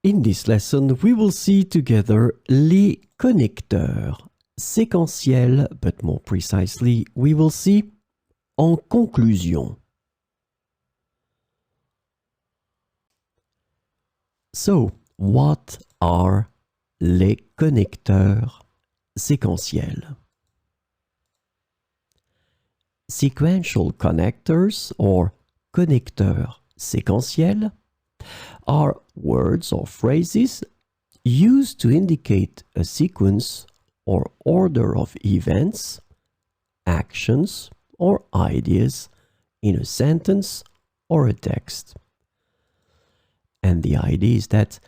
In this lesson, we will see together les connecteurs séquentiels, but more precisely, we will see en conclusion. So, what are les connecteurs séquentiels? Sequential connectors, or connecteurs séquentiels, are words or phrases used to indicate a sequence or order of events, actions, or ideas in a sentence or a text. And the idea is that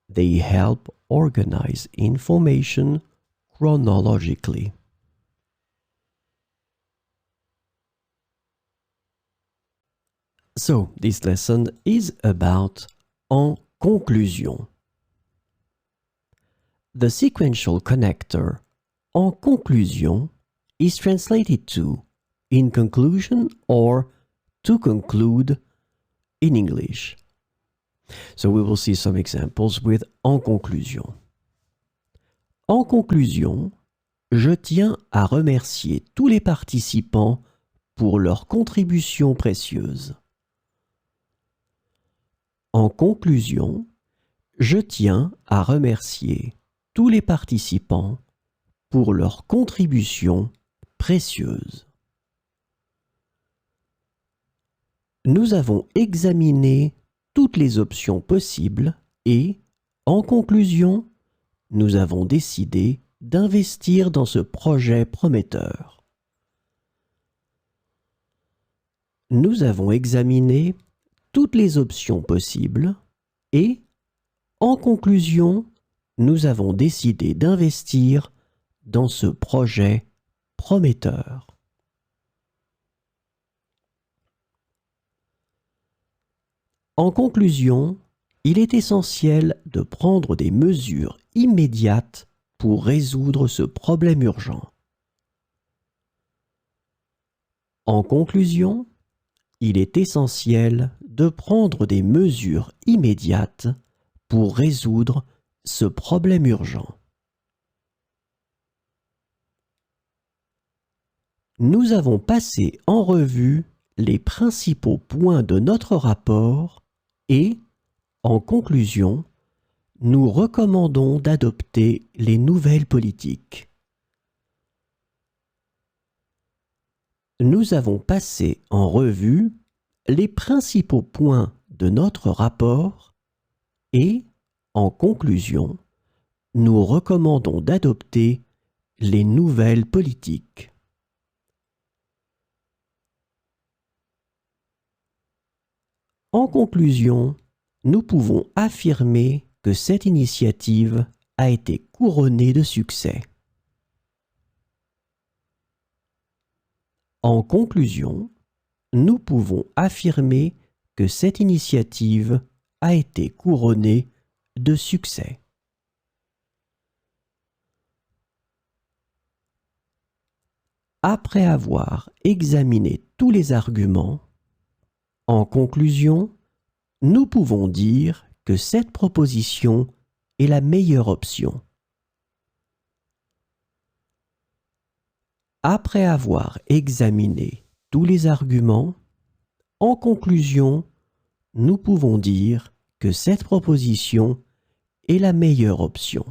they help organize information chronologically. So, this lesson is about en conclusion. The sequential connector en conclusion is translated to in conclusion or to conclude in English. So we will see some examples with en conclusion. En conclusion, je tiens à remercier tous les participants pour leur contribution précieuse. En conclusion, je tiens à remercier tous les participants pour leur contribution précieuse. Nous avons examiné toutes les options possibles et, en conclusion, nous avons décidé d'investir dans ce projet prometteur. Nous avons examiné toutes les options possibles et, en conclusion, nous avons décidé d'investir dans ce projet prometteur. En conclusion, il est essentiel de prendre des mesures immédiates pour résoudre ce problème urgent. En conclusion, il est essentiel de prendre des mesures immédiates pour résoudre ce problème urgent. Nous avons passé en revue les principaux points de notre rapport et, en conclusion, nous recommandons d'adopter les nouvelles politiques. Nous avons passé en revue les principaux points de notre rapport et, en conclusion, nous recommandons d'adopter les nouvelles politiques. En conclusion, nous pouvons affirmer que cette initiative a été couronnée de succès. En conclusion, nous pouvons affirmer que cette initiative a été couronnée de succès. Après avoir examiné tous les arguments, en conclusion, nous pouvons dire que cette proposition est la meilleure option. Après avoir examiné tous les arguments, en conclusion, nous pouvons dire que cette proposition est la meilleure option.